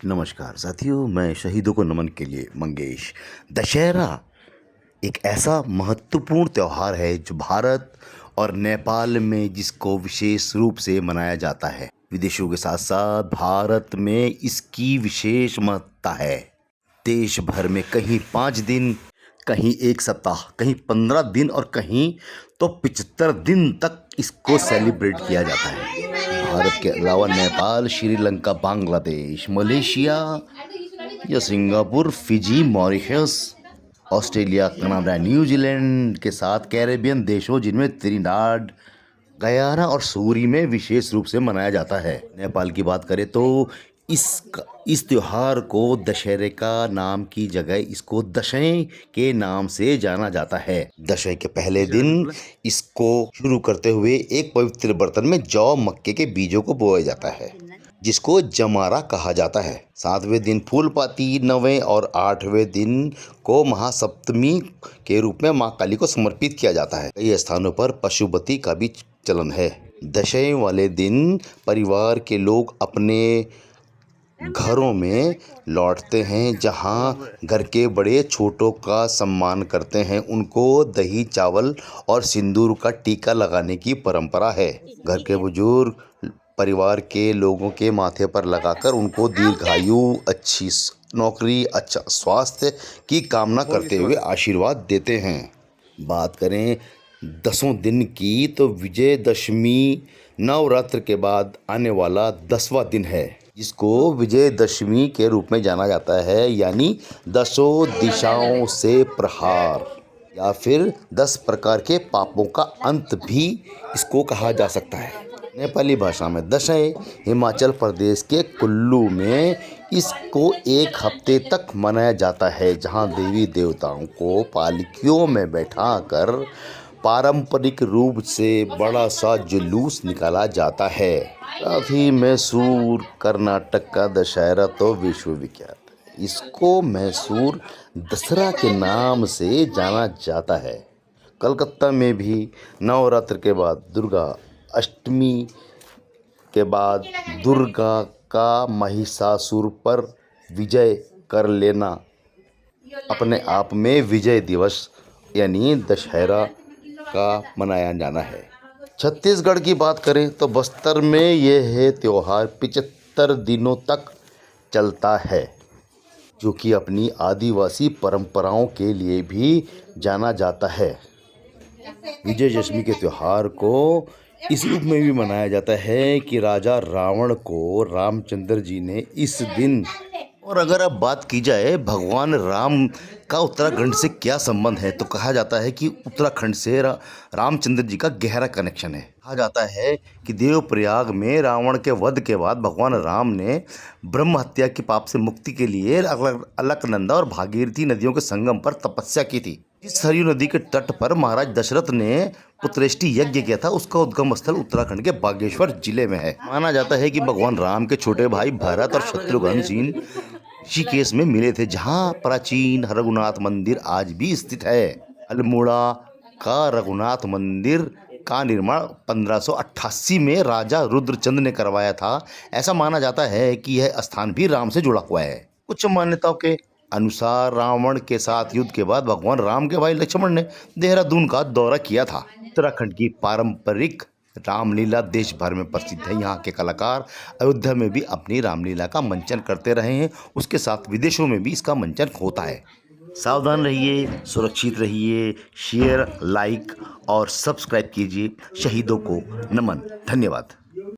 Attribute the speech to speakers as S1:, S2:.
S1: नमस्कार साथियों, मैं शहीदों को नमन के लिए मंगेश। दशहरा एक ऐसा महत्वपूर्ण त्यौहार है जो भारत और नेपाल में जिसको विशेष रूप से मनाया जाता है। विदेशों के साथ साथ भारत में इसकी विशेष महत्ता है। देश भर में कहीं 5 दिन, कहीं 1 सप्ताह, कहीं 15 दिन और कहीं तो 75 दिन तक इसको सेलिब्रेट किया जाता है। भारत के अलावा नेपाल, श्रीलंका, बांग्लादेश, मलेशिया या Singapore, Fiji, Mauritius, Australia, Canada, New Zealand के साथ कैरेबियन देशों जिनमें त्रिनिदाद, गयाना और सूरी में विशेष रूप से मनाया जाता है। नेपाल की बात करें तो इस त्योहार को दशहरे का नाम की जगह इसको दशैं के नाम से जाना जाता है। दशैं के पहले दिन इसको शुरू करते हुए एक पवित्र बर्तन में जौ मक्के के बीजों को बोया जाता है, जिसको जमारा कहा जाता है। 7वें दिन फूलपाती, 9वें और 8वें दिन को महासप्तमी के रूप में माँ काली को समर्पित किया जाता है। कई स्थानों पर पशुपति का भी चलन है। दशैं वाले दिन परिवार के लोग अपने घरों में लौटते हैं, जहां घर के बड़े छोटों का सम्मान करते हैं। उनको दही, चावल और सिंदूर का टीका लगाने की परंपरा है। घर के बुजुर्ग परिवार के लोगों के माथे पर लगाकर उनको दीर्घायु, अच्छी नौकरी, अच्छा स्वास्थ्य की कामना करते हुए आशीर्वाद देते हैं। बात करें 10 दिन की तो विजयदशमी नवरात्र के बाद आने वाला 10वां दिन है, जिसको विजयदशमी के रूप में जाना जाता है, यानी 10 दिशाओं से प्रहार या फिर 10 प्रकार के पापों का अंत भी इसको कहा जा सकता है। नेपाली भाषा में दशैं हिमाचल प्रदेश के कुल्लू में इसको 1 हफ्ते तक मनाया जाता है, जहां देवी देवताओं को पालकियों में बैठाकर पारंपरिक रूप से बड़ा सा जुलूस निकाला जाता है। साथ ही मैसूर कर्नाटक का दशहरा तो विश्वविख्यात है। इसको मैसूर दसरा के नाम से जाना जाता है। कलकत्ता में भी नवरात्र के बाद दुर्गा अष्टमी के बाद दुर्गा का महिषासुर पर विजय कर लेना अपने आप में विजय दिवस यानी दशहरा का मनाया जाना है। छत्तीसगढ़ की बात करें तो बस्तर में यह त्यौहार 75 दिनों तक चलता है, जो कि अपनी आदिवासी परंपराओं के लिए भी जाना जाता है। विजयदशमी के त्यौहार को इस रूप में भी मनाया जाता है कि राजा रावण को रामचंद्र जी ने इस दिन, और अगर अब बात की जाए भगवान राम का उत्तराखंड से क्या संबंध है, तो कहा जाता है कि उत्तराखंड से रामचंद्र जी का गहरा कनेक्शन है। कहा जाता है कि देवप्रयाग में रावण के वध के बाद भगवान राम ने ब्रह्म हत्या के पाप से मुक्ति के लिए अलकनंदा और भागीरथी नदियों के संगम पर तपस्या की थी। इस सरयू नदी के तट पर महाराज दशरथ ने पुत्रेष्टि यज्ञ किया था। उसका उद्गम स्थल उत्तराखंड के बागेश्वर जिले में है। माना जाता है कि भगवान राम के छोटे भाई भरत और शत्रुघ्न जी ऋषिकेश में मिले थे, जहां प्राचीन रघुनाथ मंदिर आज भी स्थित है। अल्मोड़ा का रघुनाथ मंदिर का निर्माण 1588 में राजा रुद्रचंद ने करवाया था। ऐसा माना जाता है कि यह स्थान भी राम से जुड़ा हुआ है। कुछ मान्यताओं के अनुसार रावण के साथ युद्ध के बाद भगवान राम के भाई लक्ष्मण ने देहरादून का दौरा किया था। उत्तराखंड की पारंपरिक रामलीला देश भर में प्रसिद्ध है। यहाँ के कलाकार अयोध्या में भी अपनी रामलीला का मंचन करते रहे हैं। उसके साथ विदेशों में भी इसका मंचन होता है। सावधान रहिए, सुरक्षित रहिए, शेयर, लाइक और सब्सक्राइब कीजिए। शहीदों को नमन। धन्यवाद।